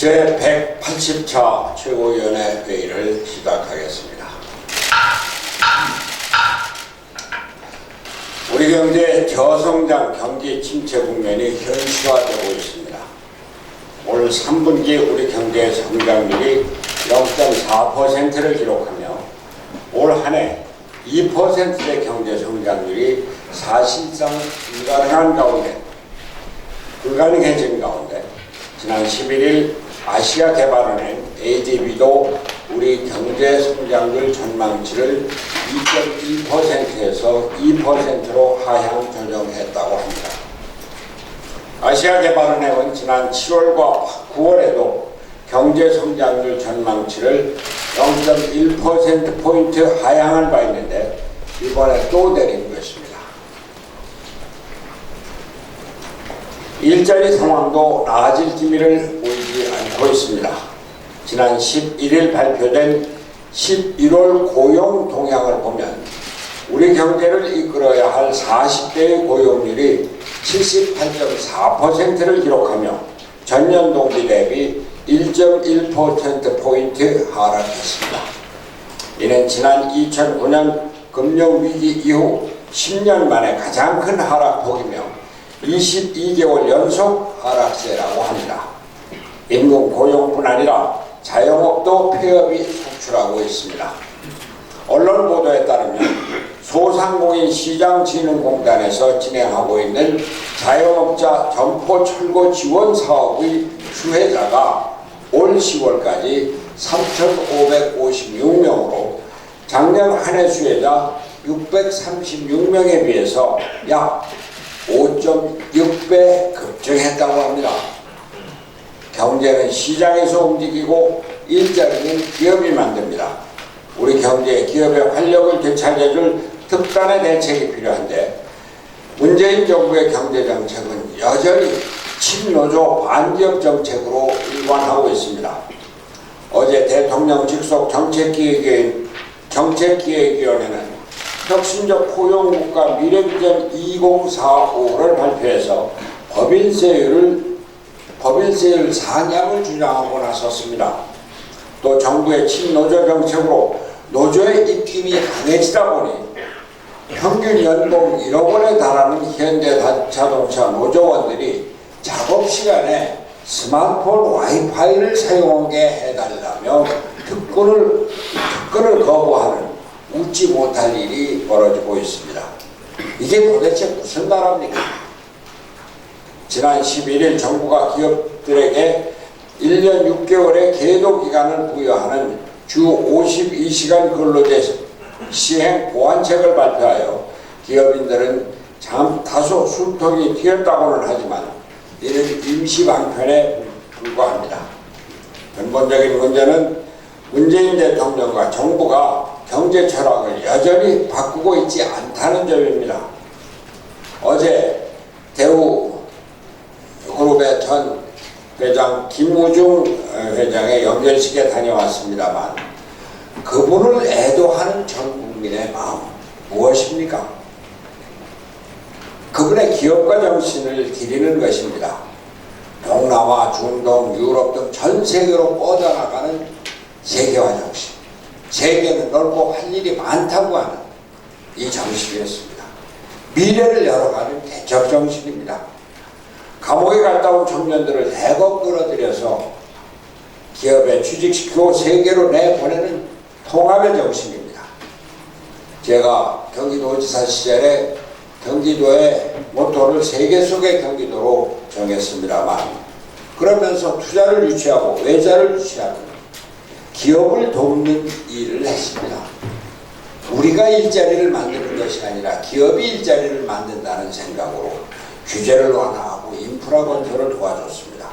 제180차 최고위원회 회의를 시작하겠습니다. 우리 경제의 저성장 경기 침체 국면이 현실화되고 있습니다. 올 3분기 우리 경제의 성장률이 0.4%를 기록하며 올 한 해 2%의 경제 성장률이 사실상 불가능해진 가운데 지난 11일 아시아개발은행 ADB도 우리 경제 성장률 전망치를 2.2%에서 2%로 하향 조정했다고 합니다. 아시아개발은행은 지난 7월과 9월에도 경제 성장률 전망치를 0.1%포인트 하향한 바 있는데 이번에 또 내린 것입니다. 일자리 상황도 나아질 기미를 보이지 않고 있습니다. 지난 11일 발표된 11월 고용 동향을 보면 우리 경제를 이끌어야 할 40대의 고용률이 78.4%를 기록하며 전년 동기 대비 1.1%포인트 하락했습니다. 이는 지난 2009년 금융위기 이후 10년 만에 가장 큰 하락폭이며 22개월 연속 하락세라고 합니다. 임금 고용뿐 아니라 자영업도 폐업이 속출하고 있습니다. 언론 보도에 따르면 소상공인 시장진흥공단에서 진행하고 있는 자영업자 점포 철거 지원 사업의 수혜자가 올 10월까지 3,556명으로 작년 한 해 수혜자 636명에 비해서 약 5.6배 급증했다고 합니다. 경제는 시장에서 움직이고 일자리는 기업이 만듭니다. 우리 경제 기업의 활력을 되찾아줄 특단의 대책이 필요한데 문재인 정부의 경제정책은 여전히 친노조 반기업 정책으로 일관하고 있습니다. 어제 대통령 직속 정책기획위원회는 혁신적 포용국가 미래비전 2045를 발표해서 법인세율 상향을 주장하고 나섰습니다. 또 정부의 친노조 정책으로 노조의 입김이 강해지다 보니 평균 연봉 1억 원에 달하는 현대자동차 노조원들이 작업 시간에 스마트폰 와이파이를 사용하게 해달라며 특권을 거부하는 웃지 못할 일이 벌어지고 있습니다. 이게 도대체 무슨 나라입니까? 지난 11일 정부가 기업들에게 1년 6개월의 계도 기간을 부여하는 주 52시간 근로제 시행 보완책을 발표하여 기업인들은 다소 숨통이 튀었다고는 하지만 이는 임시 방편에 불과합니다. 근본적인 문제는 문재인 대통령과 정부가 경제 철학을 여전히 바꾸고 있지 않다는 점입니다. 어제 대우그룹의 전 회장 김우중 회장의 연결식에 다녀왔습니다만 그분을 애도하는 전 국민의 마음 무엇입니까? 그분의 기업가 정신을 기리는 것입니다. 동남아, 중동, 유럽 등 전 세계로 뻗어나가는 세계화 정신. 세계는 넓고 할 일이 많다고 하는 이 정신이었습니다. 미래를 열어가는 개척 정신입니다. 감옥에 갔다 온 청년들을 대거 끌어들여서 기업에 취직시키고 세계로 내보내는 통합의 정신입니다. 제가 경기도지사 시절에 경기도의 모토를 세계 속의 경기도로 정했습니다만 그러면서 투자를 유치하고 외자를 유치하는 기업을 돕는 일을 했습니다. 우리가 일자리를 만드는 것이 아니라 기업이 일자리를 만든다는 생각으로 규제를 완화하고 인프라 건설을 도와줬습니다.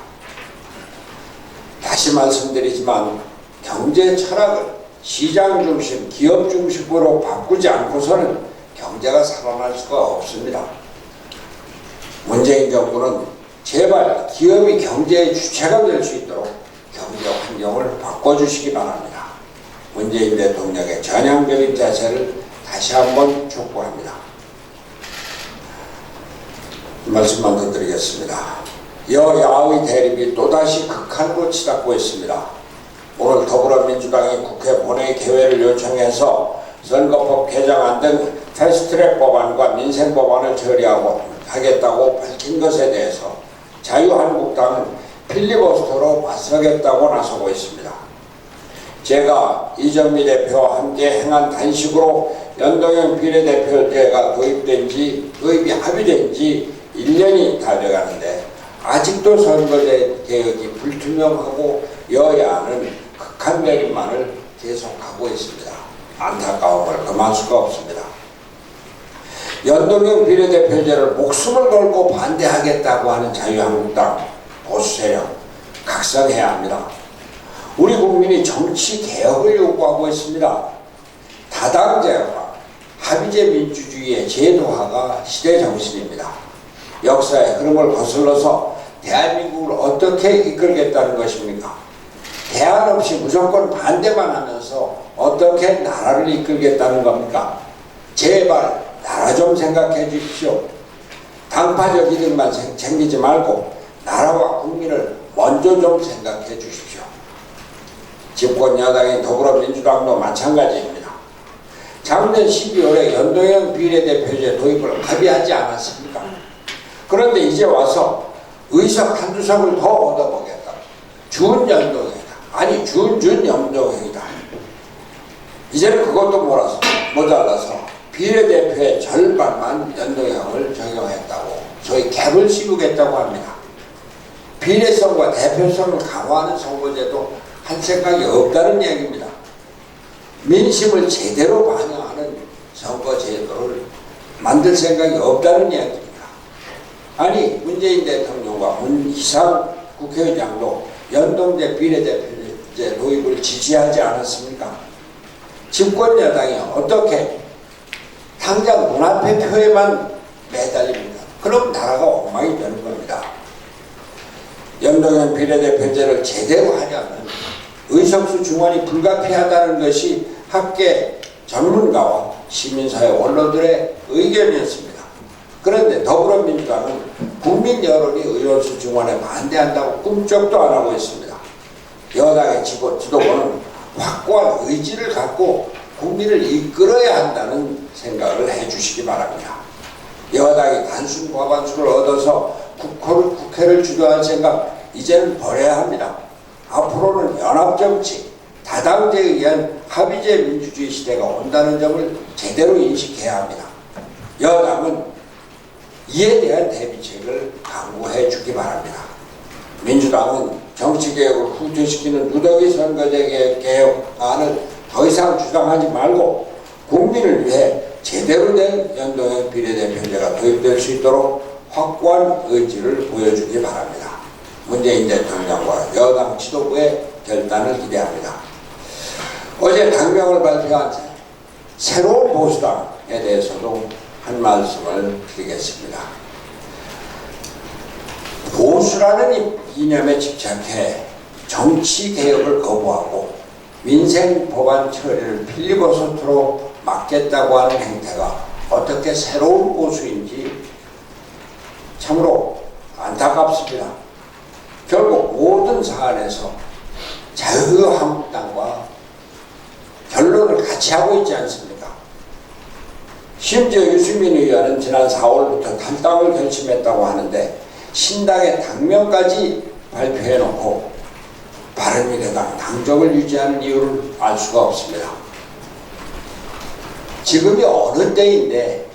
다시 말씀드리지만 경제 철학을 시장 중심, 기업 중심으로 바꾸지 않고서는 경제가 살아날 수가 없습니다. 문재인 정부는 제발 기업이 경제의 주체가 될 수 있도록 경제 환경을 바꿔주시기 바랍니다. 문재인 대통령의 전향적인 자세를 다시 한번 촉구합니다. 말씀만 더 드리겠습니다. 여야의 대립이 또다시 극한으로 치닫고 있습니다. 오늘 더불어민주당이 국회 본회의 개회를 요청해서 선거법 개정안 등 패스트트랙 법안과 민생 법안을 처리하겠다고 밝힌 것에 대해서 자유한국당은 필리버스터로 맞서겠다고 나서고 있습니다. 제가 이정미 대표와 함께 행한 단식으로 연동형 비례대표제가 도입이 합의된 지 1년이 다 돼가는데 아직도 선거제 개혁이 불투명하고 여야는 극한 대립만을 계속하고 있습니다. 안타까움을 금할 수가 없습니다. 연동형 비례대표제를 목숨을 걸고 반대하겠다고 하는 자유한국당 보수세력 각성해야 합니다. 우리 국민이 정치 개혁을 요구하고 있습니다. 다당제와 합의제 민주주의의 제도화가 시대 정신입니다. 역사의 흐름을 거슬러서 대한민국을 어떻게 이끌겠다는 것입니까? 대안 없이 무조건 반대만 하면서 어떻게 나라를 이끌겠다는 겁니까? 제발 나라 좀 생각해 주십시오. 당파적 이득만 챙기지 말고 나라와 국민을 먼저 좀 생각해 주십시오. 집권 여당인 더불어민주당도 마찬가지입니다. 작년 12월에 연동형 비례대표제 도입을 합의하지 않았습니까? 그런데 이제 와서 의석 한두 석을 더 얻어보겠다. 준연동형이다. 아니 준연동형이다. 이제는 그것도 모자라서 비례대표의 절반만 연동형을 적용했다고 소위 갭을 씌우겠다고 합니다. 비례성과 대표성을 강화하는 선거제도 할 생각이 없다는 얘기입니다. 민심을 제대로 반영하는 선거제도를 만들 생각이 없다는 이야기입니다. 아니 문재인 대통령과 문희상 국회의장도 연동제 비례대표제 도입을 지지하지 않았습니까? 집권 여당이 어떻게 당장 눈앞의 표에만 매달립니다. 그럼 나라가 엉망이 되는 겁니다. 연동형 비례대표제를 제대로 하려면 의석수 중환이 불가피하다는 것이 학계 전문가와 시민사회 언론들의 의견이었습니다. 그런데 더불어민주당은 국민 여론이 의원수 중환에 반대한다고 꿈쩍도 안 하고 있습니다. 여당의 지도부는 확고한 의지를 갖고 국민을 이끌어야 한다는 생각을 해주시기 바랍니다. 여당이 단순 과반수를 얻어서 국회를 주도할 생각 이제는 버려야 합니다. 앞으로는 연합정치, 다당제에 의한 합의제 민주주의 시대가 온다는 점을 제대로 인식해야 합니다. 여당은 이에 대한 대비책을 강구해 주기 바랍니다. 민주당은 정치개혁을 후퇴시키는 누더기 선거제 개혁안을 더 이상 주장하지 말고 국민을 위해 제대로 된 연동형 비례대표제가 도입될 수 있도록 확고한 의지를 보여주기 바랍니다. 문재인 대통령과 여당 지도부의 결단을 기대합니다. 어제 당명을 발표한 새로운 보수당에 대해서도 한 말씀을 드리겠습니다. 보수라는 이념에 집착해 정치개혁을 거부하고 민생 법안 처리를 필리버스터로 막겠다고 하는 행태가 어떻게 새로운 보수인지 참으로 안타깝습니다. 결국 모든 사안에서 자유한국당과 결론을 같이 하고 있지 않습니까? 심지어 유승민 의원은 지난 4월부터 탈당을 결심했다고 하는데 신당의 당명까지 발표해놓고 바른미래당 당적을 유지하는 이유를 알 수가 없습니다. 지금이 어느 때인데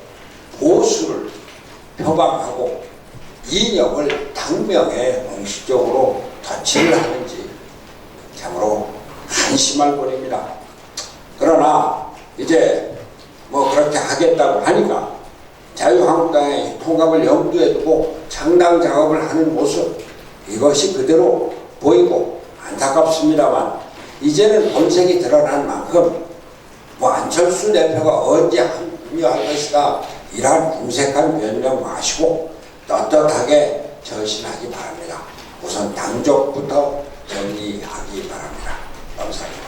보수를 표방하고 이념을 당명에 공식적으로 터치를 하는지 참으로 한심할 꼴입니다. 그러나 이제 그렇게 하겠다고 하니까 자유한국당의 통합을 염두에 두고 창당 작업을 하는 모습 이것이 그대로 보이고 안타깝습니다만 이제는 본색이 드러난 만큼 안철수 대표가 언제 합류할 것이다 이러한 궁색한 변명 마시고 떳떳하게 전신하기 바랍니다. 우선 당적부터 정리하기 바랍니다. 감사합니다.